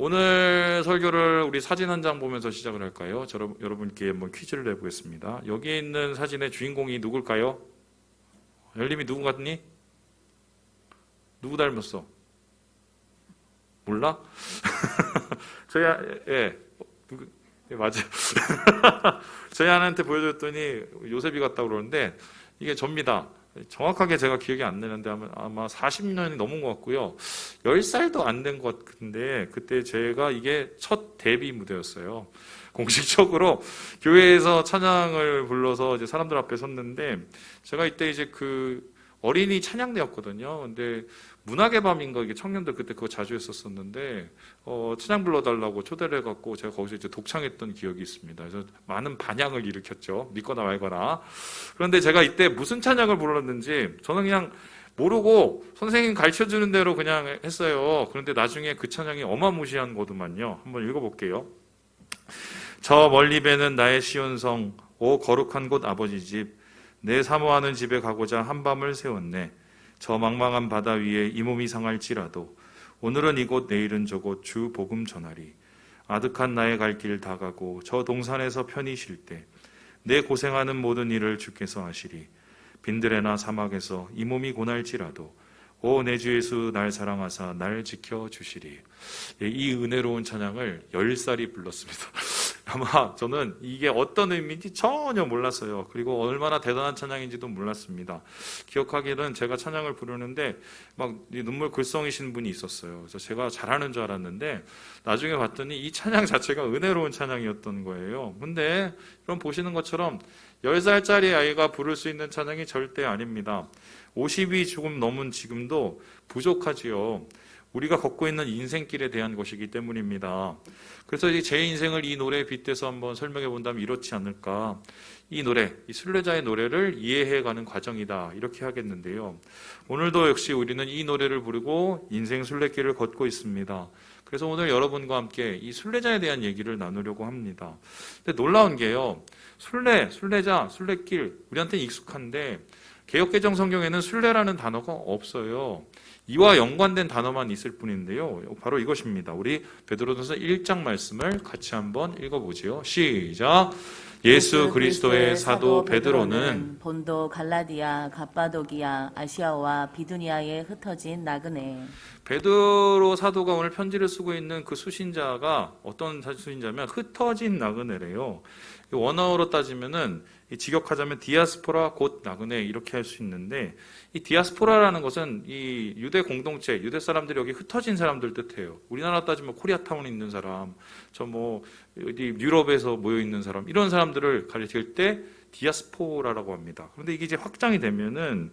오늘 설교를 우리 사진 한 장 보면서 시작을 할까요? 여러분께 한번 퀴즈를 내보겠습니다. 여기 있는 사진의 주인공이 누굴까요? 열림이 누구 같니? 누구 닮았어? 몰라? 맞아요. 저희 아내한테 보여줬더니 요셉이 같다고 그러는데 이게 접니다. 정확하게 제가 기억이 안 나는데 아마 40년이 넘은 것 같고요. 10살도 안 된 것 같은데 그때 제가 이게 첫 데뷔 무대였어요. 공식적으로 교회에서 찬양을 불러서 이제 사람들 앞에 섰는데 제가 이때 이제 그 어린이 찬양대였거든요. 근데 문학의 밤인가 이게 청년들 그때 그거 자주 했었었는데 찬양 불러달라고 초대를 해갖고 제가 거기서 이제 독창했던 기억이 있습니다. 그래서 많은 반향을 일으켰죠. 믿거나 말거나. 그런데 제가 이때 무슨 찬양을 불렀는지 저는 그냥 모르고 선생님 가르쳐주는 대로 그냥 했어요. 그런데 나중에 그 찬양이 어마무시한 거더만요. 한번 읽어볼게요. 저 멀리 배는 나의 시온성, 오 거룩한 곳 아버지 집, 내 사모하는 집에 가고자 한밤을 세웠네. 저 망망한 바다 위에 이 몸이 상할지라도 오늘은 이곳 내일은 저곳 주 복음 전하리. 아득한 나의 갈 길 다 가고 저 동산에서 편히 쉴 때 내 고생하는 모든 일을 주께서 하시리. 빈들에나 사막에서 이 몸이 고날지라도 오 내 주 예수 날 사랑하사 날 지켜주시리. 이 은혜로운 찬양을 10살이 불렀습니다. 아마 저는 이게 어떤 의미인지 전혀 몰랐어요. 그리고 얼마나 대단한 찬양인지도 몰랐습니다. 기억하기는 제가 찬양을 부르는데 막 눈물 글썽이신 분이 있었어요. 그래서 제가 잘하는 줄 알았는데 나중에 봤더니 이 찬양 자체가 은혜로운 찬양이었던 거예요. 근데 그럼 보시는 것처럼 10살짜리 아이가 부를 수 있는 찬양이 절대 아닙니다. 50이 조금 넘은 지금도 부족하지요. 우리가 걷고 있는 인생길에 대한 것이기 때문입니다. 그래서 제 인생을 이 노래에 빗대서 한번 설명해 본다면 이렇지 않을까. 이 노래, 이 순례자의 노래를 이해해가는 과정이다. 이렇게 하겠는데요. 오늘도 역시 우리는 이 노래를 부르고 인생 순례길을 걷고 있습니다. 그래서 오늘 여러분과 함께 이 순례자에 대한 얘기를 나누려고 합니다. 근데 놀라운 게요. 순례자, 순례길 우리한테는 익숙한데 개역개정 성경에는 순례라는 단어가 없어요. 이와 연관된 단어만 있을 뿐인데요. 바로 이것입니다. 우리 베드로전서 1장 말씀을 같이 한번 읽어보지요. 시작. 예수 그리스도의 사도 베드로는 본도 갈라디아, 갑바도기아, 아시아와 비두니아에 흩어진 나그네. 베드로 사도가 오늘 편지를 쓰고 있는 그 수신자가 어떤 수신자면 흩어진 나그네래요. 원어로 따지면은 직역하자면 디아스포라 곧 나그네 이렇게 할 수 있는데 이 디아스포라라는 것은 이 유대 공동체, 유대 사람들이 여기 흩어진 사람들 뜻해요. 우리나라 따지면 코리아타운에 있는 사람, 어디 유럽에서 모여 있는 사람 이런 사람들을 가리킬 때 디아스포라라고 합니다. 그런데 이게 이제 확장이 되면은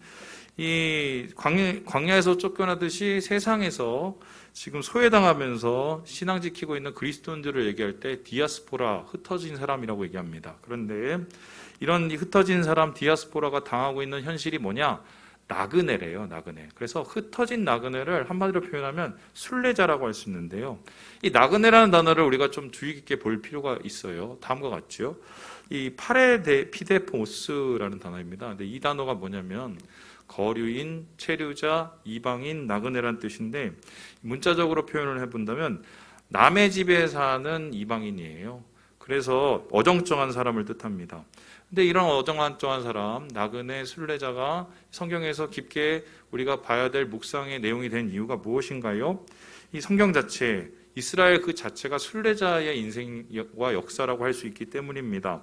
이 광야에서 쫓겨나듯이 세상에서 지금 소외당하면서 신앙 지키고 있는 그리스도인들을 얘기할 때 디아스포라, 흩어진 사람이라고 얘기합니다. 그런데 이런 흩어진 사람 디아스포라가 당하고 있는 현실이 뭐냐? 나그네래요, 나그네. 그래서 흩어진 나그네를 한마디로 표현하면 순례자라고 할 수 있는데요. 이 나그네라는 단어를 우리가 좀 주의 깊게 볼 필요가 있어요. 다음과 같죠. 이 파레피데포스라는 단어입니다. 근데 이 단어가 뭐냐면 거류인, 체류자, 이방인, 나그네라는 뜻인데 문자적으로 표현을 해본다면 남의 집에 사는 이방인이에요. 그래서 어정쩡한 사람을 뜻합니다. 근데 이런 어정쩡한 사람, 나그네, 순례자가 성경에서 깊게 우리가 봐야 될 묵상의 내용이 된 이유가 무엇인가요? 이 성경 자체, 이스라엘 그 자체가 순례자의 인생과 역사라고 할 수 있기 때문입니다.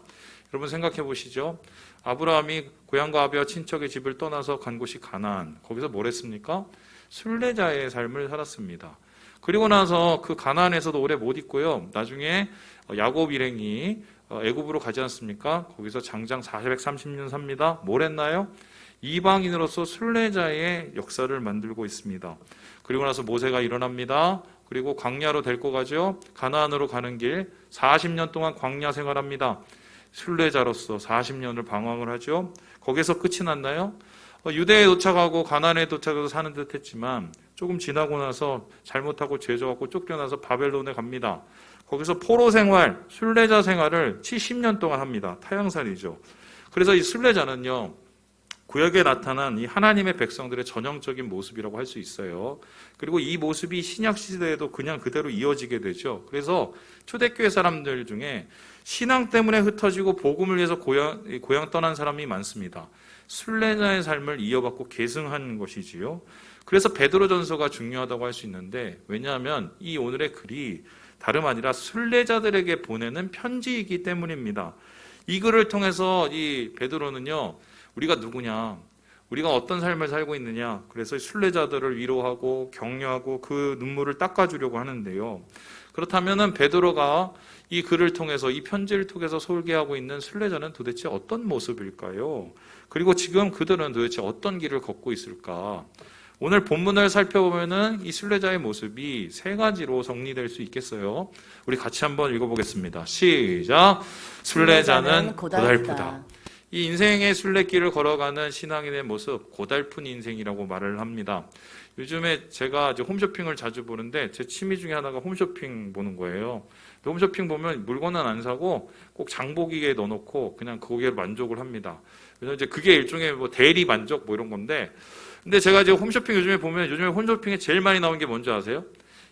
여러분 생각해 보시죠. 아브라함이 고향과 아비와 친척의 집을 떠나서 간 곳이 가나안. 거기서 뭘 했습니까? 순례자의 삶을 살았습니다. 그리고 나서 그 가나안에서도 오래 못 있고요. 나중에 야곱 일행이 애굽으로 가지 않습니까? 거기서 장장 430년 삽니다. 뭘 했나요? 이방인으로서 순례자의 역사를 만들고 있습니다. 그리고 나서 모세가 일어납니다. 그리고 광야로 데리고 가죠. 가나안으로 가는 길 40년 동안 광야 생활합니다. 순례자로서 40년을 방황을 하죠. 거기서 끝이 났나요? 유대에 도착하고 가나안에 도착해서 사는 듯 했지만 조금 지나고 나서 잘못하고 죄져갖고 쫓겨나서 바벨론에 갑니다. 거기서 포로 생활, 순례자 생활을 70년 동안 합니다. 타향살이죠. 그래서 이 순례자는요, 구약에 나타난 이 하나님의 백성들의 전형적인 모습이라고 할 수 있어요. 그리고 이 모습이 신약 시대에도 그냥 그대로 이어지게 되죠. 그래서 초대교회 사람들 중에 신앙 때문에 흩어지고 복음을 위해서 고향 떠난 사람이 많습니다. 순례자의 삶을 이어받고 계승한 것이지요. 그래서 베드로전서가 중요하다고 할 수 있는데, 왜냐하면 이 오늘의 글이 다름 아니라 순례자들에게 보내는 편지이기 때문입니다. 이 글을 통해서 이 베드로는요, 우리가 누구냐, 우리가 어떤 삶을 살고 있느냐, 그래서 순례자들을 위로하고 격려하고 그 눈물을 닦아주려고 하는데요. 그렇다면은 베드로가 이 글을 통해서, 이 편지를 통해서 설계하고 있는 순례자는 도대체 어떤 모습일까요? 그리고 지금 그들은 도대체 어떤 길을 걷고 있을까? 오늘 본문을 살펴보면은 이 순례자의 모습이 세 가지로 정리될 수 있겠어요. 우리 같이 한번 읽어보겠습니다. 시작. 순례자는 고달프다. 이 인생의 순례길을 걸어가는 신앙인의 모습, 고달픈 인생이라고 말을 합니다. 요즘에 제가 이제 홈쇼핑을 자주 보는데 제 취미 중에 하나가 홈쇼핑 보는 거예요. 홈쇼핑 보면 물건은 안 사고 꼭 장보기에 넣어놓고 그냥 거기에 만족을 합니다. 그래서 이제 그게 일종의 뭐 대리 만족 뭐 이런 건데, 근데 제가 이제 홈쇼핑 요즘에 보면, 요즘에 홈쇼핑에 제일 많이 나오는 게 뭔지 아세요?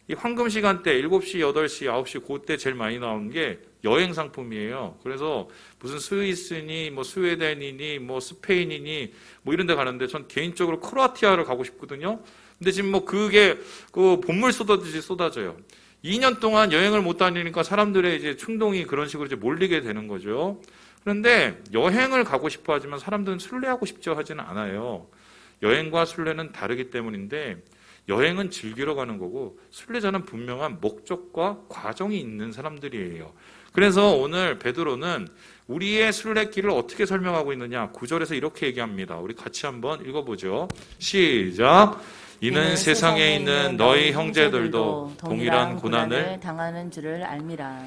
이 황금 시간대 7시, 8시, 9시 그때 제일 많이 나오는 게 여행 상품이에요. 그래서 무슨 스위스니 뭐 스웨덴이니 뭐 스페인이니 뭐 이런 데 가는데 전 개인적으로 크로아티아를 가고 싶거든요. 근데 지금 뭐 그게 그 본물 쏟아지듯이 쏟아져요. 2년 동안 여행을 못 다니니까 사람들의 이제 충동이 그런 식으로 이제 몰리게 되는 거죠. 그런데 여행을 가고 싶어 하지만 사람들은 순례하고 싶죠 하지는 않아요. 여행과 순례는 다르기 때문인데, 여행은 즐기러 가는 거고 순례자는 분명한 목적과 과정이 있는 사람들이에요. 그래서 오늘 베드로는 우리의 순례길을 어떻게 설명하고 있느냐, 9절에서 이렇게 얘기합니다. 우리 같이 한번 읽어보죠. 시작. 이는 세상에 있는 너희 형제들도 동일한 고난을 당하는 줄을 알미라.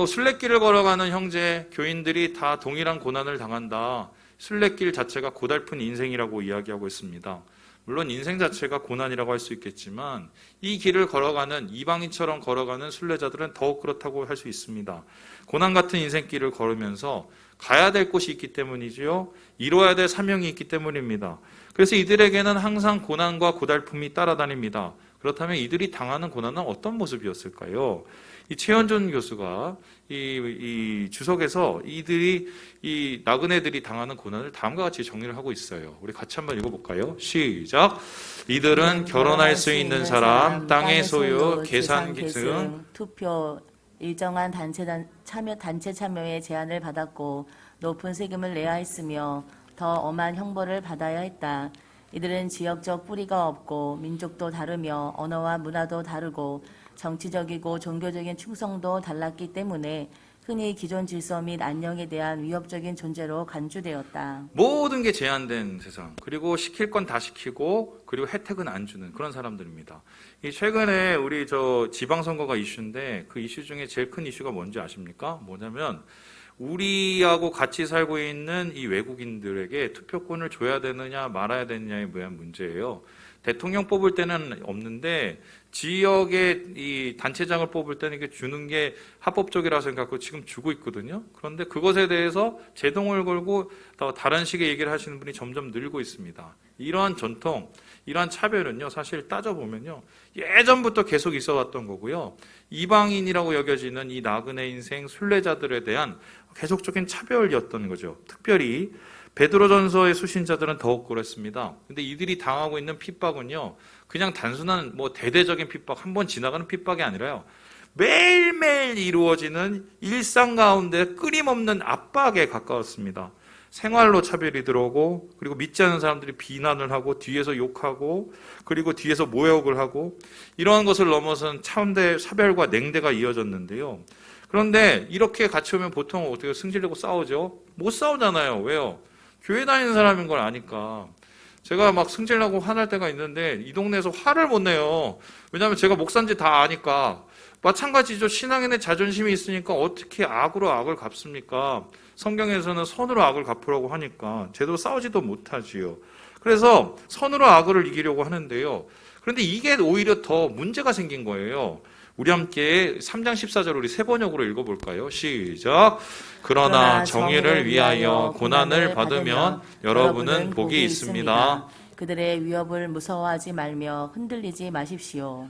순례길을 걸어가는 형제, 교인들이 다 동일한 고난을 당한다. 순례길 자체가 고달픈 인생이라고 이야기하고 있습니다. 물론 인생 자체가 고난이라고 할 수 있겠지만 이 길을 걸어가는, 이방인처럼 걸어가는 순례자들은 더욱 그렇다고 할 수 있습니다. 고난 같은 인생길을 걸으면서 가야 될 곳이 있기 때문이지요. 이루어야 될 사명이 있기 때문입니다. 그래서 이들에게는 항상 고난과 고달픔이 따라다닙니다. 그렇다면 이들이 당하는 고난은 어떤 모습이었을까요? 이 최현준 교수가 이 주석에서 이 나그네들이 당하는 고난을 다음과 같이 정리를 하고 있어요. 우리 같이 한번 읽어볼까요? 시작. 이들은 결혼할 수 있는 사람, 땅의 소유, 계산 기능, 투표, 일정한 단체 참여의 제한을 받았고 높은 세금을 내야 했으며 더 엄한 형벌을 받아야 했다. 이들은 지역적 뿌리가 없고 민족도 다르며 언어와 문화도 다르고 정치적이고 종교적인 충성도 달랐기 때문에 흔히 기존 질서 및 안녕에 대한 위협적인 존재로 간주되었다. 모든 게 제한된 세상, 그리고 시킬 건 다 시키고 그리고 혜택은 안 주는 그런 사람들입니다. 최근에 우리 지방선거가 이슈인데 그 이슈 중에 제일 큰 이슈가 뭔지 아십니까? 뭐냐면 우리하고 같이 살고 있는 이 외국인들에게 투표권을 줘야 되느냐 말아야 되느냐에 대한 문제예요. 대통령 뽑을 때는 없는데 지역의 이 단체장을 뽑을 때는 이게 주는 게 합법적이라고 생각하고 지금 주고 있거든요. 그런데 그것에 대해서 제동을 걸고 더 다른 식의 얘기를 하시는 분이 점점 늘고 있습니다. 이러한 전통, 이러한 차별은요, 사실 따져보면요, 예전부터 계속 있어 왔던 거고요. 이방인이라고 여겨지는 이 나그네 인생 순례자들에 대한 계속적인 차별이었던 거죠. 특별히 베드로전서의 수신자들은 더욱 그렇습니다. 근데 이들이 당하고 있는 핍박은요, 그냥 단순한 뭐 대대적인 핍박, 한번 지나가는 핍박이 아니라요, 매일매일 이루어지는 일상 가운데 끊임없는 압박에 가까웠습니다. 생활로 차별이 들어오고, 그리고 믿지 않는 사람들이 비난을 하고, 뒤에서 욕하고, 그리고 뒤에서 모욕을 하고, 이러한 것을 넘어선 차원대 차별과 냉대가 이어졌는데요. 그런데 이렇게 같이 오면 보통 어떻게 승질내고 싸우죠? 못 싸우잖아요. 왜요? 교회 다니는 사람인 걸 아니까. 제가 막 승질나고 화날 때가 있는데 이 동네에서 화를 못 내요. 왜냐하면 제가 목사인지 다 아니까. 마찬가지죠. 신앙인의 자존심이 있으니까 어떻게 악으로 악을 갚습니까? 성경에서는 선으로 악을 갚으라고 하니까 제대로 싸우지도 못하지요. 그래서 선으로 악을 이기려고 하는데요. 그런데 이게 오히려 더 문제가 생긴 거예요. 우리 함께 3장 14절 우리 세 번역으로 읽어볼까요? 시작. 그러나 정의를 위하여 고난을 받으면 여러분은 복이 있습니다. 그들의 위협을 무서워하지 말며 흔들리지 마십시오.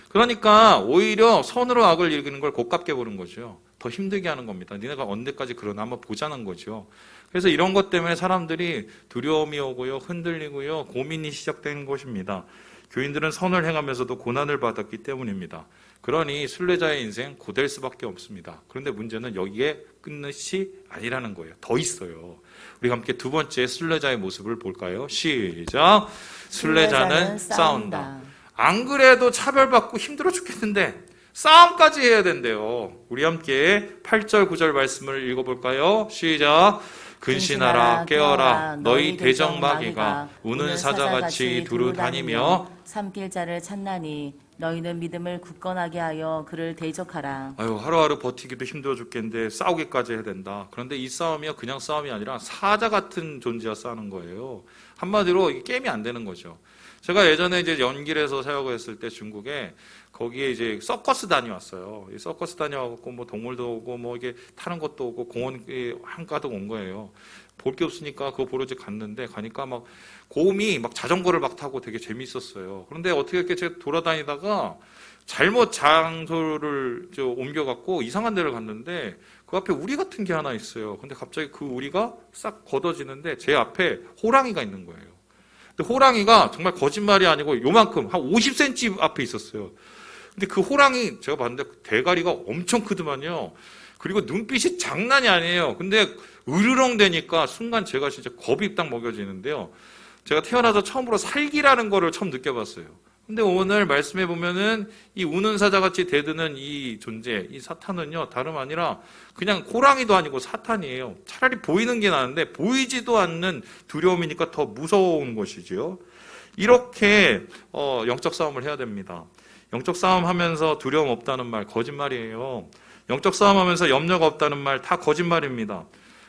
그러니까 오히려 선으로 악을 이기는 걸 고깝게 보는 거죠. 더 힘들게 하는 겁니다. 니네가 언제까지 그러나 한번 보자는 거죠. 그래서 이런 것 때문에 사람들이 두려움이 오고요, 흔들리고요, 고민이 시작되는 것입니다. 교인들은 선을 행하면서도 고난을 받았기 때문입니다. 그러니 순례자의 인생 고될 수밖에 없습니다. 그런데 문제는 여기에 끝끝이 아니라는 거예요. 더 있어요. 우리가 함께 두 번째 순례자의 모습을 볼까요? 시작. 순례자는 싸운다. 안 그래도 차별받고 힘들어 죽겠는데 싸움까지 해야 된대요. 우리 함께 8절 9절 말씀을 읽어볼까요? 시작. 근신하라 깨어라 너희 대적 마귀가 우는 사자같이 두루 다니며 삼킬 자를 찾나니 너희는 믿음을 굳건하게 하여 그를 대적하라. 아유, 하루하루 버티기도 힘들어 죽겠는데 싸우기까지 해야 된다. 그런데 이 싸움이요 그냥 싸움이 아니라 사자 같은 존재와 싸우는 거예요. 한마디로 이게 게임이 안 되는 거죠. 제가 예전에 이제 연길에서 사역을 했을 때 중국에 거기에 이제 서커스 다녀왔어요. 이 서커스 다녀와갖고 뭐 동물도 오고 뭐 이게 타는 것도 오고 공원 한가득 온 거예요. 볼 게 없으니까 그거 보러 이제 갔는데 가니까 막 곰이 막 자전거를 막 타고 되게 재밌었어요. 그런데 어떻게 이렇게 제가 돌아다니다가 잘못 장소를 옮겨갖고 이상한 데를 갔는데 그 앞에 우리 같은 게 하나 있어요. 근데 갑자기 그 우리가 싹 걷어지는데 제 앞에 호랑이가 있는 거예요. 근데 호랑이가 정말 거짓말이 아니고 요만큼 한 50cm 앞에 있었어요. 근데 그 호랑이 제가 봤는데 대가리가 엄청 크더만요. 그리고 눈빛이 장난이 아니에요. 근데 으르렁 대니까 순간 제가 진짜 겁이 딱 먹여지는데요. 제가 태어나서 처음으로 살기라는 거를 처음 느껴봤어요. 근데 오늘 말씀해 보면은 이 우는 사자같이 대드는 이 존재, 이 사탄은요 다름 아니라 그냥 호랑이도 아니고 사탄이에요. 차라리 보이는 게 나은데 보이지도 않는 두려움이니까 더 무서운 것이지요. 이렇게 영적 싸움을 해야 됩니다. 영적 싸움 하면서 두려움 없다는 말 거짓말이에요. 영적 싸움 하면서 염려가 없다는 말 다 거짓말입니다.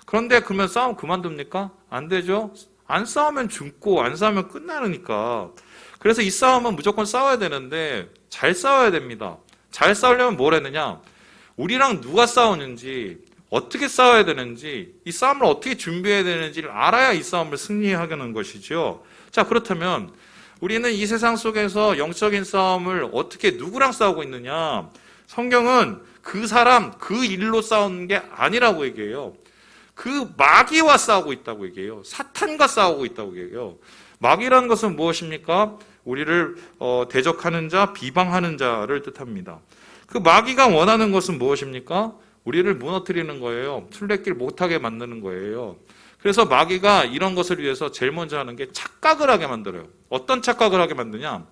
그런데 그러면 싸움 그만둡니까? 안 되죠. 안 싸우면 죽고 안 싸우면 끝나니까. 그래서 이 싸움은 무조건 싸워야 되는데 잘 싸워야 됩니다. 잘 싸우려면 뭘 했느냐? 우리랑 누가 싸우는지 어떻게 싸워야 되는지 이 싸움을 어떻게 준비해야 되는지를 알아야 이 싸움을 승리하는 것이죠. 자, 그렇다면 우리는 이 세상 속에서 영적인 싸움을 어떻게 누구랑 싸우고 있느냐? 성경은 그 사람, 그 일로 싸우는 게 아니라고 얘기해요. 그 마귀와 싸우고 있다고 얘기해요. 사탄과 싸우고 있다고 얘기해요. 마귀라는 것은 무엇입니까? 우리를 대적하는 자, 비방하는 자를 뜻합니다. 그 마귀가 원하는 것은 무엇입니까? 우리를 무너뜨리는 거예요. 순례길 못하게 만드는 거예요. 그래서 마귀가 이런 것을 위해서 제일 먼저 하는 게 착각을 하게 만들어요. 어떤 착각을 하게 만드냐?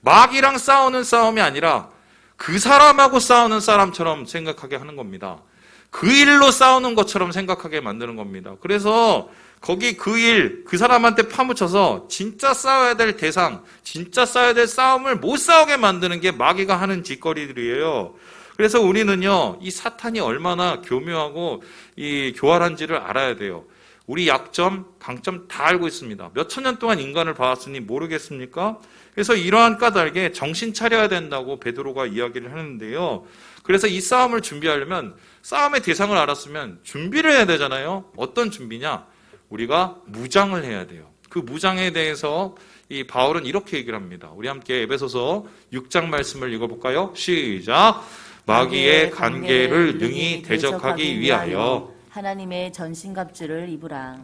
마귀랑 싸우는 싸움이 아니라 그 사람하고 싸우는 사람처럼 생각하게 하는 겁니다. 그 일로 싸우는 것처럼 생각하게 만드는 겁니다. 그래서 거기 그 일, 그 사람한테 파묻혀서 진짜 싸워야 될 대상, 진짜 싸워야 될 싸움을 못 싸우게 만드는 게 마귀가 하는 짓거리들이에요. 그래서 우리는요, 이 사탄이 얼마나 교묘하고 이 교활한지를 알아야 돼요. 우리 약점, 강점 다 알고 있습니다. 몇천 년 동안 인간을 봐왔으니 모르겠습니까? 그래서 이러한 까닭에 정신 차려야 된다고 베드로가 이야기를 하는데요. 그래서 이 싸움을 준비하려면 싸움의 대상을 알았으면 준비를 해야 되잖아요. 어떤 준비냐? 우리가 무장을 해야 돼요. 그 무장에 대해서 이 바울은 이렇게 얘기를 합니다. 우리 함께 에베소서 6장 말씀을 읽어볼까요? 시작. 마귀의 관계를 능히 대적하기 위하여 하나님의 전신갑주를 입으라.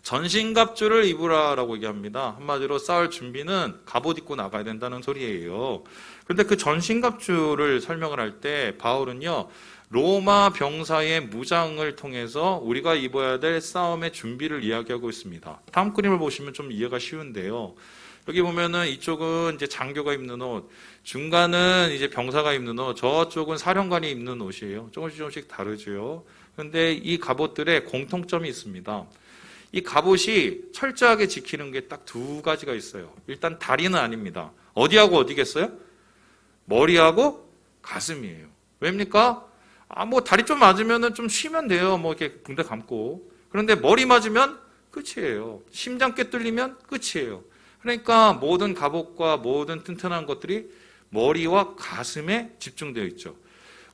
전신갑주를 입으라라고 얘기합니다. 한마디로 싸울 준비는 갑옷 입고 나가야 된다는 소리예요. 그런데 그 전신갑주를 설명을 할 때 바울은요, 로마 병사의 무장을 통해서 우리가 입어야 될 싸움의 준비를 이야기하고 있습니다. 다음 그림을 보시면 좀 이해가 쉬운데요. 여기 보면은 이쪽은 이제 장교가 입는 옷, 중간은 이제 병사가 입는 옷, 저쪽은 사령관이 입는 옷이에요. 조금씩 다르죠. 그런데 이 갑옷들의 공통점이 있습니다. 이 갑옷이 철저하게 지키는 게 딱 두 가지가 있어요. 일단 다리는 아닙니다. 어디하고 어디겠어요? 머리하고 가슴이에요. 왜입니까? 뭐 다리 좀 맞으면은 좀 쉬면 돼요. 뭐 이렇게 붕대 감고. 그런데 머리 맞으면 끝이에요. 심장 꿰뚫리면 끝이에요. 그러니까 모든 갑옷과 모든 튼튼한 것들이 머리와 가슴에 집중되어 있죠.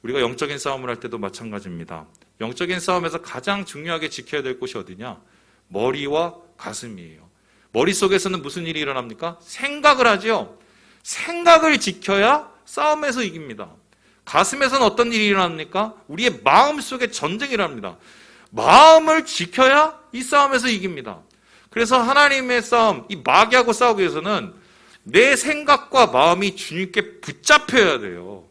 우리가 영적인 싸움을 할 때도 마찬가지입니다. 영적인 싸움에서 가장 중요하게 지켜야 될 곳이 어디냐? 머리와 가슴이에요. 머릿속에서는 무슨 일이 일어납니까? 생각을 하죠. 생각을 지켜야 싸움에서 이깁니다. 가슴에서는 어떤 일이 일어납니까? 우리의 마음속에 전쟁이 일어납니다. 마음을 지켜야 이 싸움에서 이깁니다. 그래서 하나님의 싸움, 이 마귀하고 싸우기 위해서는 내 생각과 마음이 주님께 붙잡혀야 돼요.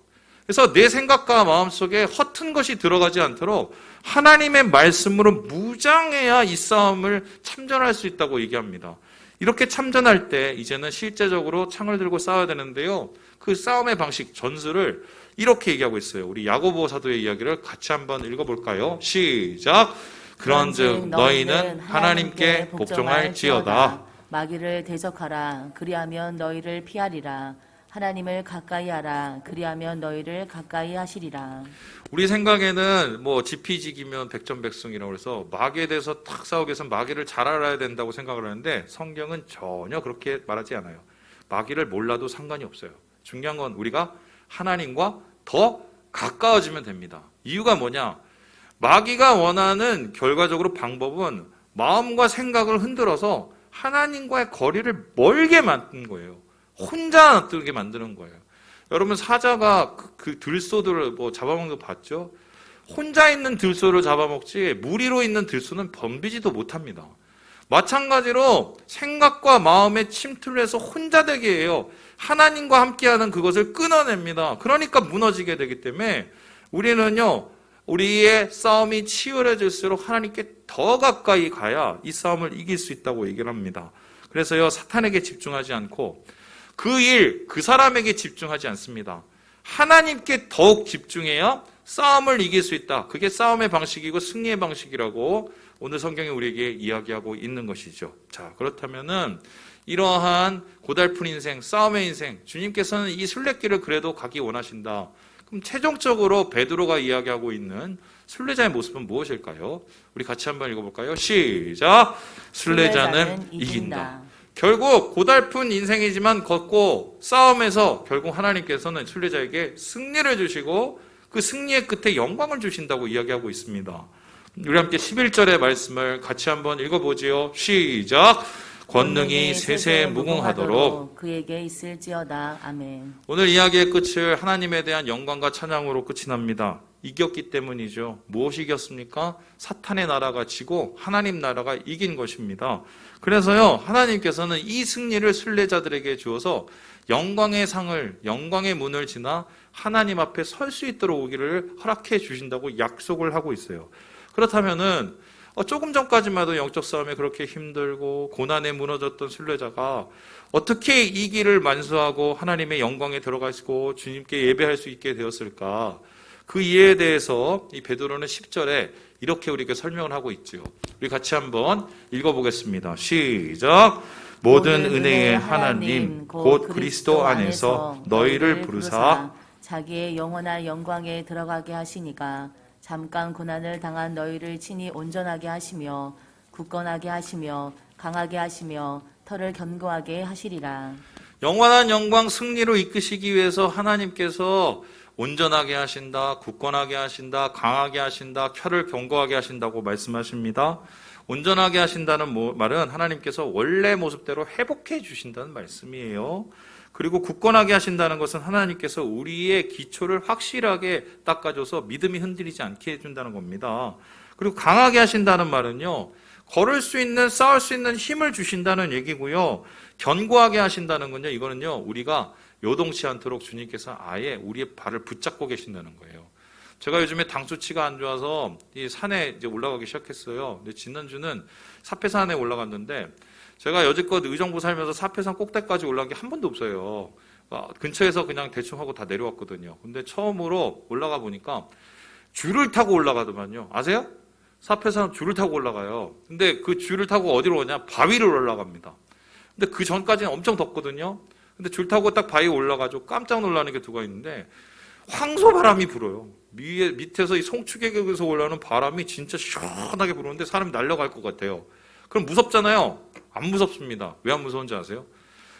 그래서 내 생각과 마음 속에 허튼 것이 들어가지 않도록 하나님의 말씀으로 무장해야 이 싸움을 참전할 수 있다고 얘기합니다. 이렇게 참전할 때 이제는 실제적으로 창을 들고 싸워야 되는데요. 그 싸움의 방식, 전술을 이렇게 얘기하고 있어요. 우리 야고보 사도의 이야기를 같이 한번 읽어볼까요? 시작! 그런즉 너희는 하나님께 복종할지어다. 마귀를 대적하라. 그리하면 너희를 피하리라. 하나님을 가까이 하라. 그리하면 너희를 가까이 하시리라. 우리 생각에는 뭐 지피지기면 백전백승이라고 해서 마귀에 대해서 탁 싸우기 위해서 마귀를 잘 알아야 된다고 생각을 하는데 성경은 전혀 그렇게 말하지 않아요. 마귀를 몰라도 상관이 없어요. 중요한 건 우리가 하나님과 더 가까워지면 됩니다. 이유가 뭐냐? 마귀가 원하는 결과적으로 방법은 마음과 생각을 흔들어서 하나님과의 거리를 멀게 만드는 거예요. 혼자 놔두게 만드는 거예요. 여러분 사자가 그 들소들을 뭐 잡아먹는 거 봤죠? 혼자 있는 들소를 잡아먹지 무리로 있는 들소는 덤비지도 못합니다. 마찬가지로 생각과 마음의 침투를 해서 혼자 되게 해요. 하나님과 함께하는 그것을 끊어냅니다. 그러니까 무너지게 되기 때문에 우리는요, 우리의 싸움이 치열해질수록 하나님께 더 가까이 가야 이 싸움을 이길 수 있다고 얘기를 합니다. 그래서요, 사탄에게 집중하지 않고 그 일, 그 사람에게 집중하지 않습니다. 하나님께 더욱 집중해야 싸움을 이길 수 있다. 그게 싸움의 방식이고 승리의 방식이라고 오늘 성경이 우리에게 이야기하고 있는 것이죠. 자, 그렇다면은 이러한 고달픈 인생, 싸움의 인생, 주님께서는 이 순례길을 그래도 가기 원하신다. 그럼 최종적으로 베드로가 이야기하고 있는 순례자의 모습은 무엇일까요? 우리 같이 한번 읽어볼까요? 시작! 순례자는 이긴다. 결국 고달픈 인생이지만 걷고 싸움에서 결국 하나님께서는 순례자에게 승리를 주시고 그 승리의 끝에 영광을 주신다고 이야기하고 있습니다. 우리 함께 11절의 말씀을 같이 한번 읽어보지요. 시작! 권능이 세세에 무궁하도록 그에게 있을지어다. 아멘. 오늘 이야기의 끝을 하나님에 대한 영광과 찬양으로 끝이 납니다. 이겼기 때문이죠. 무엇이 이겼습니까? 사탄의 나라가 지고 하나님 나라가 이긴 것입니다. 그래서요, 하나님께서는 이 승리를 순례자들에게 주어서 영광의 상을, 영광의 문을 지나 하나님 앞에 설 수 있도록 오기를 허락해 주신다고 약속을 하고 있어요. 그렇다면은 조금 전까지만 해도 영적 싸움에 그렇게 힘들고 고난에 무너졌던 순례자가 어떻게 이 길을 만수하고 하나님의 영광에 들어가시고 주님께 예배할 수 있게 되었을까? 그 이해에 대해서 이 베드로는 10절에 이렇게 우리에게 설명을 하고 있죠. 우리 같이 한번 읽어보겠습니다. 시작! 모든 은혜의 하나님 곧 그리스도 안에서 너희를 부르사 자기의 영원한 영광에 들어가게 하시니까 잠깐 고난을 당한 너희를 친히 온전하게 하시며 굳건하게 하시며 강하게 하시며 털을 견고하게 하시리라. 영원한 영광 승리로 이끄시기 위해서 하나님께서 온전하게 하신다, 굳건하게 하신다, 강하게 하신다, 혀를 견고하게 하신다고 말씀하십니다. 온전하게 하신다는 말은 하나님께서 원래 모습대로 회복해 주신다는 말씀이에요. 그리고 굳건하게 하신다는 것은 하나님께서 우리의 기초를 확실하게 닦아줘서 믿음이 흔들리지 않게 해준다는 겁니다. 그리고 강하게 하신다는 말은요, 걸을 수 있는, 싸울 수 있는 힘을 주신다는 얘기고요. 견고하게 하신다는 건요, 이거는요, 우리가 요동치 않도록 주님께서 아예 우리의 발을 붙잡고 계신다는 거예요. 제가 요즘에 당 수치가 안 좋아서 이 산에 이제 올라가기 시작했어요. 근데 지난주는 사패산에 올라갔는데 제가 여지껏 의정부 살면서 사패산 꼭대까지 올라간 게 한 번도 없어요. 근처에서 그냥 대충 하고 다 내려왔거든요. 근데 처음으로 올라가 보니까 줄을 타고 올라가더만요. 아세요? 사패산 줄을 타고 올라가요. 근데 그 줄을 타고 어디로 오냐? 바위를 올라갑니다. 근데 그 전까지는 엄청 덥거든요. 근데 줄 타고 딱 바위에 올라가지고 깜짝 놀라는 게 두가 있는데 황소 바람이 불어요. 밑에서 이 송추계곡에서 올라오는 바람이 진짜 시원하게 불어오는데 사람이 날아갈 것 같아요. 그럼 무섭잖아요. 안 무섭습니다. 왜 안 무서운지 아세요?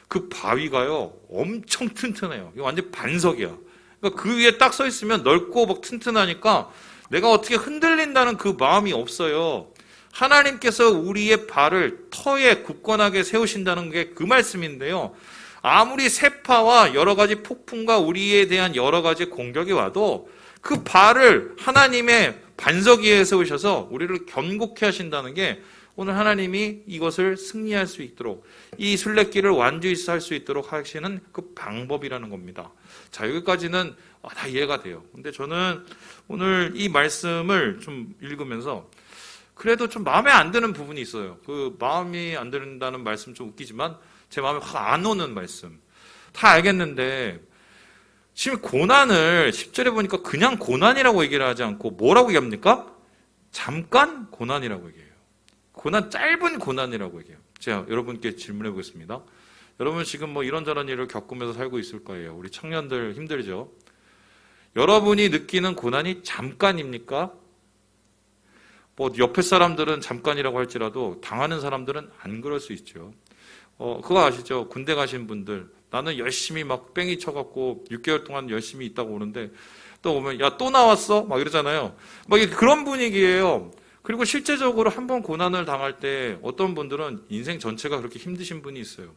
그 바위가요 엄청 튼튼해요. 이거 완전 반석이야. 그러니까 그 위에 딱 서 있으면 넓고 막 튼튼하니까 내가 어떻게 흔들린다는 그 마음이 없어요. 하나님께서 우리의 발을 터에 굳건하게 세우신다는 게 그 말씀인데요. 아무리 세파와 여러 가지 폭풍과 우리에 대한 여러 가지 공격이 와도 그 발을 하나님의 반석 위에 세우셔서 우리를 견고케 하신다는 게 오늘 하나님이 이것을 승리할 수 있도록 이 순례길을 완주히 할 수 있도록 하시는 그 방법이라는 겁니다. 자, 여기까지는 다 이해가 돼요. 근데 저는 오늘 이 말씀을 좀 읽으면서 그래도 좀 마음에 안 드는 부분이 있어요. 그 마음이 안 든다는 말씀 좀 웃기지만 제 마음에 확 안 오는 말씀. 다 알겠는데 지금 고난을 10절에 보니까 그냥 고난이라고 얘기를 하지 않고 뭐라고 얘기합니까? 잠깐 고난이라고 얘기해요. 고난, 짧은 고난이라고 얘기해요. 제가 여러분께 질문해 보겠습니다. 여러분 지금 뭐 이런저런 일을 겪으면서 살고 있을 거예요. 우리 청년들 힘들죠? 여러분이 느끼는 고난이 잠깐입니까? 뭐 옆에 사람들은 잠깐이라고 할지라도 당하는 사람들은 안 그럴 수 있죠. 그거 아시죠? 군대 가신 분들 나는 열심히 막 뺑이 쳐갖고 6개월 동안 열심히 있다고 오는데 또 오면 야 또 나왔어? 막 이러잖아요. 막 그런 분위기예요. 그리고 실제적으로 한번 고난을 당할 때 어떤 분들은 인생 전체가 그렇게 힘드신 분이 있어요.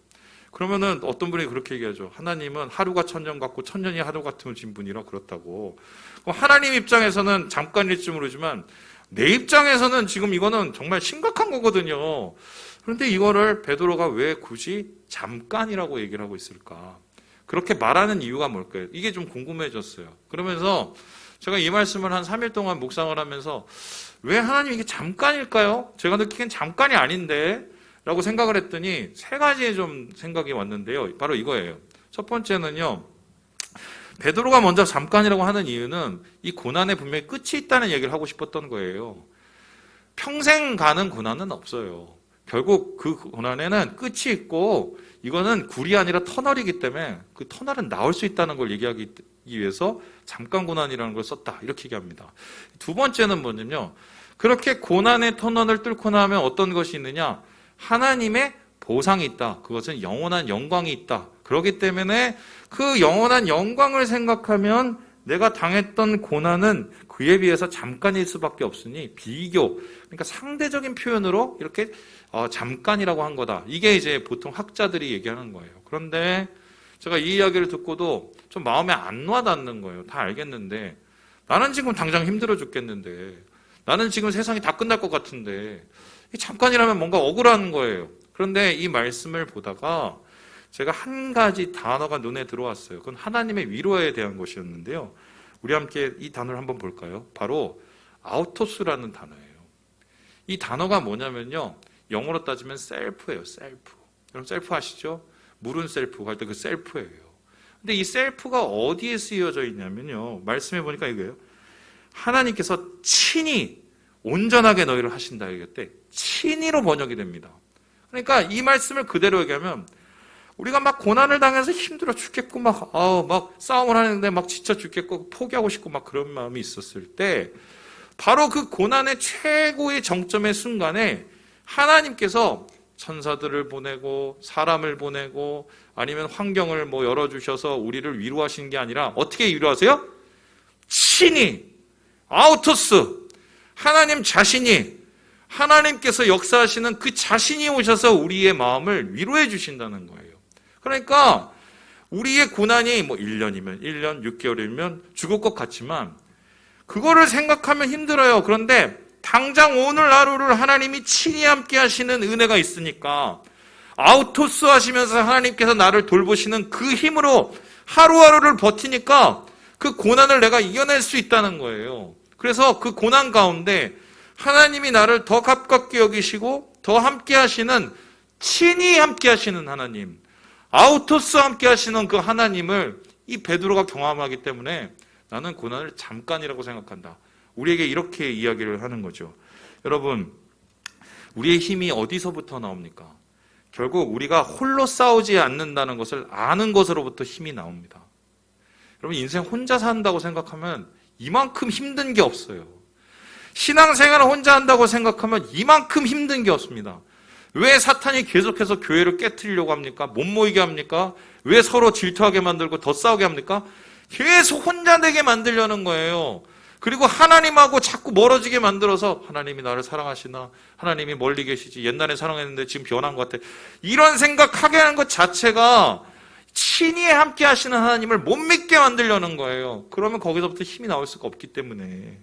그러면은 어떤 분이 그렇게 얘기하죠. 하나님은 하루가 천년 같고 천년이 하루 같으신 분이라 그렇다고. 그럼 하나님 입장에서는 잠깐일지 모르지만 내 입장에서는 지금 이거는 정말 심각한 거거든요. 그런데 이거를 베드로가 왜 굳이 잠깐이라고 얘기를 하고 있을까? 그렇게 말하는 이유가 뭘까요? 이게 좀 궁금해졌어요. 그러면서 제가 이 말씀을 한 3일 동안 묵상을 하면서 왜 하나님 이게 잠깐일까요? 제가 느끼기엔 잠깐이 아닌데 라고 생각을 했더니 세 가지의 좀 생각이 왔는데요. 바로 이거예요. 첫 번째는요. 베드로가 먼저 잠깐이라고 하는 이유는 이 고난에 분명히 끝이 있다는 얘기를 하고 싶었던 거예요. 평생 가는 고난은 없어요. 결국 그 고난에는 끝이 있고 이거는 굴이 아니라 터널이기 때문에 그 터널은 나올 수 있다는 걸 얘기하기 위해서 잠깐 고난이라는 걸 썼다. 이렇게 얘기합니다. 두 번째는 뭐냐면요. 그렇게 고난의 터널을 뚫고 나면 어떤 것이 있느냐? 하나님의 보상이 있다. 그것은 영원한 영광이 있다. 그렇기 때문에 그 영원한 영광을 생각하면 내가 당했던 고난은 그에 비해서 잠깐일 수밖에 없으니 비교, 그러니까 상대적인 표현으로 이렇게 잠깐이라고 한 거다. 이게 이제 보통 학자들이 얘기하는 거예요. 그런데 제가 이 이야기를 듣고도 좀 마음에 안 와닿는 거예요. 다 알겠는데 나는 지금 당장 힘들어 죽겠는데 나는 지금 세상이 다 끝날 것 같은데 잠깐이라면 뭔가 억울한 거예요. 그런데 이 말씀을 보다가 제가 한 가지 단어가 눈에 들어왔어요. 그건 하나님의 위로에 대한 것이었는데요. 우리 함께 이 단어를 한번 볼까요? 바로 아우토스라는 단어예요. 이 단어가 뭐냐면요. 영어로 따지면 셀프예요. 셀프. 여러분 셀프 아시죠? 물은 셀프 할 때 그 셀프예요. 근데 이 셀프가 어디에 쓰여져 있냐면요. 말씀해 보니까 이거예요. 하나님께서 친히 온전하게 너희를 하신다 이랬대. 친히로 번역이 됩니다. 그러니까 이 말씀을 그대로 얘기하면 우리가 막 고난을 당해서 힘들어 죽겠고 막 싸움을 하는데 막 지쳐 죽겠고 포기하고 싶고 막 그런 마음이 있었을 때 바로 그 고난의 최고의 정점의 순간에 하나님께서 천사들을 보내고 사람을 보내고 아니면 환경을 뭐 열어주셔서 우리를 위로하시는 게 아니라 어떻게 위로하세요? 친히 아우토스 하나님 자신이 하나님께서 역사하시는 그 자신이 오셔서 우리의 마음을 위로해 주신다는 거예요. 그러니까 우리의 고난이 뭐 1년이면 1년, 6개월이면 죽을 것 같지만 그거를 생각하면 힘들어요. 그런데 당장 오늘 하루를 하나님이 친히 함께 하시는 은혜가 있으니까 아우토스 하시면서 하나님께서 나를 돌보시는 그 힘으로 하루하루를 버티니까 그 고난을 내가 이겨낼 수 있다는 거예요. 그래서 그 고난 가운데 하나님이 나를 더 가깝게 여기시고 더 함께 하시는 친히 함께 하시는 하나님 아우토스 함께 하시는 그 하나님을 이 베드로가 경험하기 때문에 나는 고난을 잠깐이라고 생각한다. 우리에게 이렇게 이야기를 하는 거죠. 여러분, 우리의 힘이 어디서부터 나옵니까? 결국 우리가 홀로 싸우지 않는다는 것을 아는 것으로부터 힘이 나옵니다. 여러분, 인생 혼자 산다고 생각하면 이만큼 힘든 게 없어요. 신앙생활을 혼자 한다고 생각하면 이만큼 힘든 게 없습니다. 왜 사탄이 계속해서 교회를 깨트리려고 합니까? 못 모이게 합니까? 왜 서로 질투하게 만들고 더 싸우게 합니까? 계속 혼자 되게 만들려는 거예요. 그리고 하나님하고 자꾸 멀어지게 만들어서 하나님이 나를 사랑하시나? 하나님이 멀리 계시지? 옛날에 사랑했는데 지금 변한 것 같아. 이런 생각하게 하는 것 자체가 친히 함께 하시는 하나님을 못 믿게 만들려는 거예요. 그러면 거기서부터 힘이 나올 수가 없기 때문에.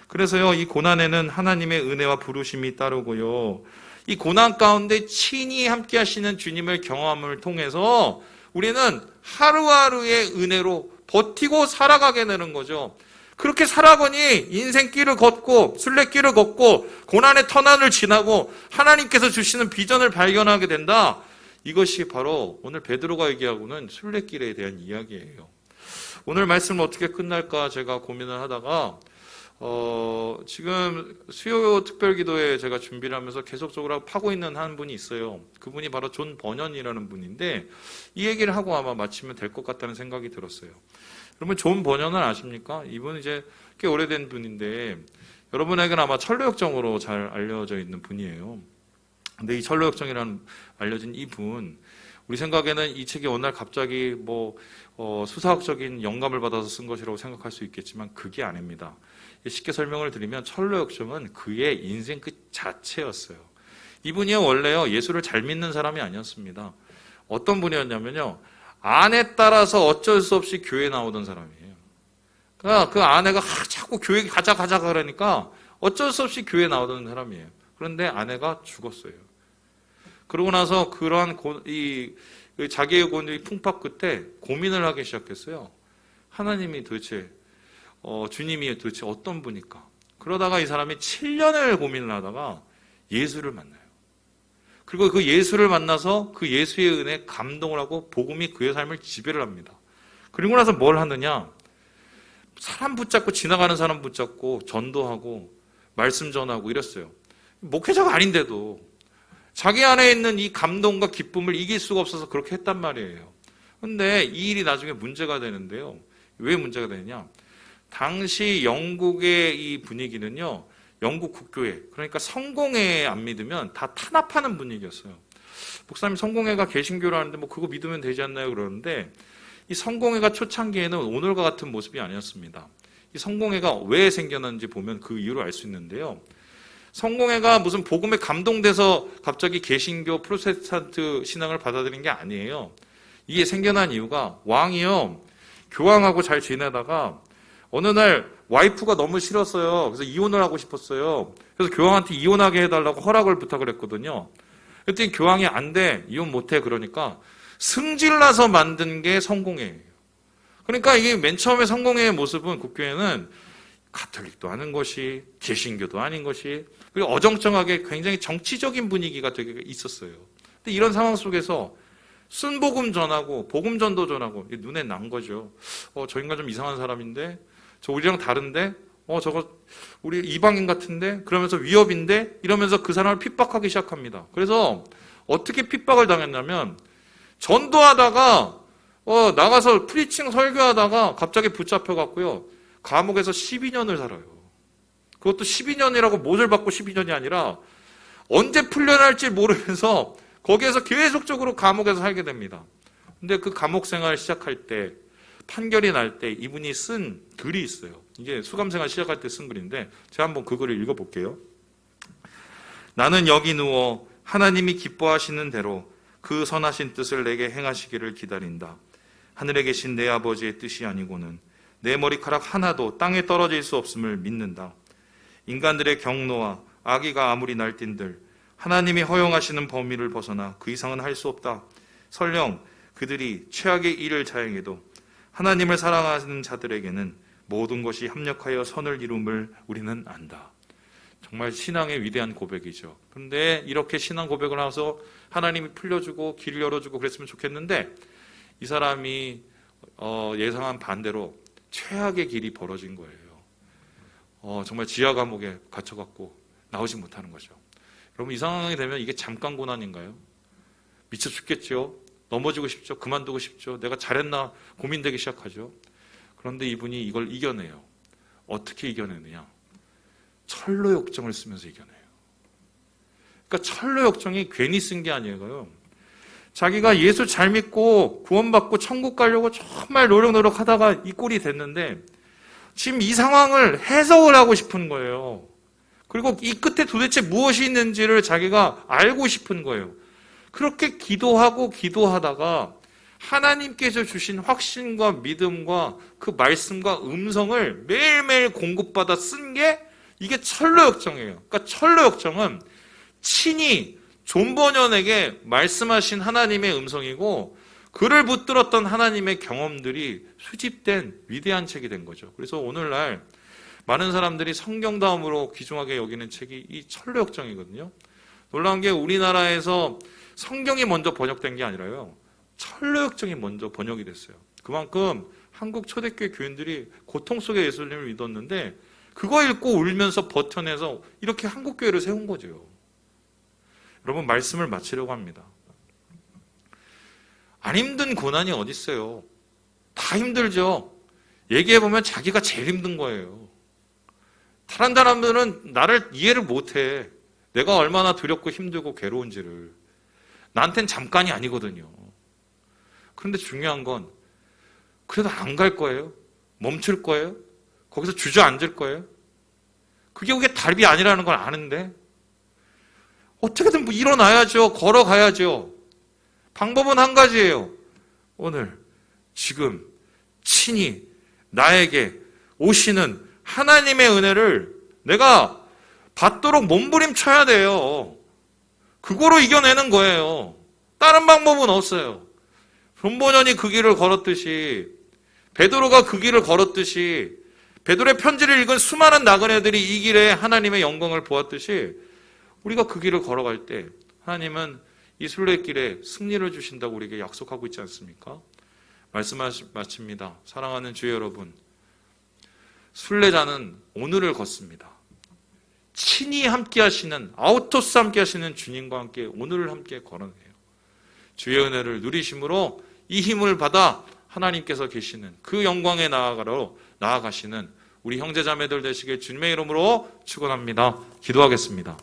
그래서요, 이 고난에는 하나님의 은혜와 부르심이 따르고요. 이 고난 가운데 친히 함께 하시는 주님을 경험을 통해서 우리는 하루하루의 은혜로 버티고 살아가게 되는 거죠. 그렇게 살아가니 인생길을 걷고 순례길을 걷고 고난의 터널을 지나고 하나님께서 주시는 비전을 발견하게 된다. 이것이 바로 오늘 베드로가 얘기하고는 순례길에 대한 이야기예요. 오늘 말씀은 어떻게 끝날까 제가 고민을 하다가 지금 수요 특별기도에 제가 준비를 하면서 계속적으로 파고 있는 한 분이 있어요. 그분이 바로 존 버년이라는 분인데 이 얘기를 하고 아마 마치면 될 것 같다는 생각이 들었어요. 여러분 존 버년을 아십니까? 이분은 이제 꽤 오래된 분인데 여러분에게는 아마 철로역정으로 잘 알려져 있는 분이에요. 근데 이 철로역정이라는 알려진 이분, 우리 생각에는 이 책이 어느 날 갑자기 수사학적인 영감을 받아서 쓴 것이라고 생각할 수 있겠지만 그게 아닙니다. 쉽게 설명을 드리면 철로역정은 그의 인생 그 자체였어요. 이분이 원래요 예수를 잘 믿는 사람이 아니었습니다. 어떤 분이었냐면요, 아내 따라서 어쩔 수 없이 교회에 나오던 사람이에요. 그러니까 그 아내가 자꾸 교회 가자 그러니까 어쩔 수 없이 교회에 나오던 사람이에요. 그런데 아내가 죽었어요. 그러고 나서 그러한 자기의 고뇌의 풍파 끝에 고민을 하기 시작했어요. 하나님이 도대체 주님이 도대체 어떤 분일까? 그러다가 이 사람이 7년을 고민을 하다가 예수를 만나요. 그리고 그 예수를 만나서 그 예수의 은혜에 감동을 하고 복음이 그의 삶을 지배를 합니다. 그리고 나서 뭘 하느냐? 사람 붙잡고 지나가는 사람 붙잡고 전도하고 말씀 전하고 이랬어요. 목회자가 아닌데도 자기 안에 있는 이 감동과 기쁨을 이길 수가 없어서 그렇게 했단 말이에요. 그런데 이 일이 나중에 문제가 되는데요. 왜 문제가 되느냐? 당시 영국의 이 분위기는요, 영국 국교회, 그러니까 성공회 안 믿으면 다 탄압하는 분위기였어요. 목사님 성공회가 개신교라는데 그거 믿으면 되지 않나요? 그러는데 이 성공회가 초창기에는 오늘과 같은 모습이 아니었습니다. 이 성공회가 왜 생겨났는지 보면 그 이유를 알 수 있는데요. 성공회가 무슨 복음에 감동돼서 갑자기 개신교 프로테스탄트 신앙을 받아들인 게 아니에요. 이게 생겨난 이유가 왕이요, 교황하고 잘 지내다가 어느 날 와이프가 너무 싫었어요. 그래서 이혼을 하고 싶었어요. 그래서 교황한테 이혼하게 해달라고 허락을 부탁을 했거든요. 그랬더니 교황이 안 돼, 이혼 못해. 그러니까 승질나서 만든 게 성공회예요. 그러니까 이게 맨 처음에 성공회의 모습은 국교회는 가톨릭도 아닌 것이, 개신교도 아닌 것이, 그리고 어정쩡하게 굉장히 정치적인 분위기가 되게 있었어요. 근데 이런 상황 속에서 순복음 전하고 복음 전도 전하고 눈에 난 거죠. 저 인간 좀 이상한 사람인데, 저 우리랑 다른데, 저거 우리 이방인 같은데, 그러면서 위협인데, 이러면서 그 사람을 핍박하기 시작합니다. 그래서 어떻게 핍박을 당했냐면 전도하다가 나가서 프리칭 설교하다가 갑자기 붙잡혀갖고요, 감옥에서 12년을 살아요. 그것도 12년이라고 못을 받고 12년이 아니라 언제 풀려날지 모르면서 거기에서 계속적으로 감옥에서 살게 됩니다. 근데 그 감옥 생활을 시작할 때, 판결이 날 때 이분이 쓴 글이 있어요. 이게 수감생활 시작할 때 쓴 글인데 제가 한번 그 글을 읽어볼게요. 나는 여기 누워 하나님이 기뻐하시는 대로 그 선하신 뜻을 내게 행하시기를 기다린다. 하늘에 계신 내 아버지의 뜻이 아니고는 내 머리카락 하나도 땅에 떨어질 수 없음을 믿는다. 인간들의 경노와 악의가 아무리 날뛴들 하나님이 허용하시는 범위를 벗어나 그 이상은 할 수 없다. 설령 그들이 최악의 일을 자행해도 하나님을 사랑하는 자들에게는 모든 것이 합력하여 선을 이룸을 우리는 안다. 정말 신앙의 위대한 고백이죠. 그런데 이렇게 신앙 고백을 하면서 하나님이 풀려주고 길을 열어주고 그랬으면 좋겠는데 이 사람이 예상한 반대로 최악의 길이 벌어진 거예요. 정말 지하 감옥에 갇혀갖고 나오지 못하는 거죠. 여러분 이 상황이 되면 이게 잠깐 고난인가요? 미쳐 죽겠죠. 넘어지고 싶죠. 그만두고 싶죠. 내가 잘했나 고민되기 시작하죠. 그런데 이분이 이걸 이겨내요. 어떻게 이겨내느냐? 철로역정을 쓰면서 이겨내요. 그러니까 철로 역정이 괜히 쓴 게 아니에요. 자기가 예수 잘 믿고 구원받고 천국 가려고 정말 노력하다가 이 꼴이 됐는데 지금 이 상황을 해석을 하고 싶은 거예요. 그리고 이 끝에 도대체 무엇이 있는지를 자기가 알고 싶은 거예요. 그렇게 기도하다가 하나님께서 주신 확신과 믿음과 그 말씀과 음성을 매일매일 공급받아 쓴 게 이게 철로 역정이에요. 그러니까 철로 역정은 친히 존 버년에게 말씀하신 하나님의 음성이고 그를 붙들었던 하나님의 경험들이 수집된 위대한 책이 된 거죠. 그래서 오늘날 많은 사람들이 성경 다음으로 귀중하게 여기는 책이 이 철로 역정이거든요. 놀라운 게 우리나라에서 성경이 먼저 번역된 게 아니라요. 철로 역정이 먼저 번역이 됐어요. 그만큼 한국 초대교회 교인들이 고통 속에 예수님을 믿었는데 그거 읽고 울면서 버텨내서 이렇게 한국 교회를 세운 거죠. 여러분 말씀을 마치려고 합니다. 안 힘든 고난이 어디 있어요? 다 힘들죠. 얘기해보면 자기가 제일 힘든 거예요. 다른 사람들은 나를 이해를 못해. 내가 얼마나 두렵고 힘들고 괴로운지를. 나한텐 잠깐이 아니거든요. 그런데 중요한 건 그래도 안 갈 거예요? 멈출 거예요? 거기서 주저앉을 거예요? 그게 답이 아니라는 걸 아는데 어떻게든 뭐 일어나야죠. 걸어가야죠. 방법은 한 가지예요. 오늘 지금 친히 나에게 오시는 하나님의 은혜를 내가 받도록 몸부림쳐야 돼요. 그거로 이겨내는 거예요. 다른 방법은 없어요. 존 버년이 그 길을 걸었듯이 베드로가 그 길을 걸었듯이 베드로의 편지를 읽은 수많은 나그네들이 이 길에 하나님의 영광을 보았듯이 우리가 그 길을 걸어갈 때 하나님은 이 순례길에 승리를 주신다고 우리에게 약속하고 있지 않습니까? 말씀 마칩니다. 사랑하는 주의 여러분, 순례자는 오늘을 걷습니다. 친히 함께 하시는, 아우토스 함께 하시는 주님과 함께 오늘을 함께 걸어내요. 주의 은혜를 누리심으로 이 힘을 받아 하나님께서 계시는 그 영광에 나아가시는 우리 형제자매들 되시길 주님의 이름으로 축원합니다. 기도하겠습니다.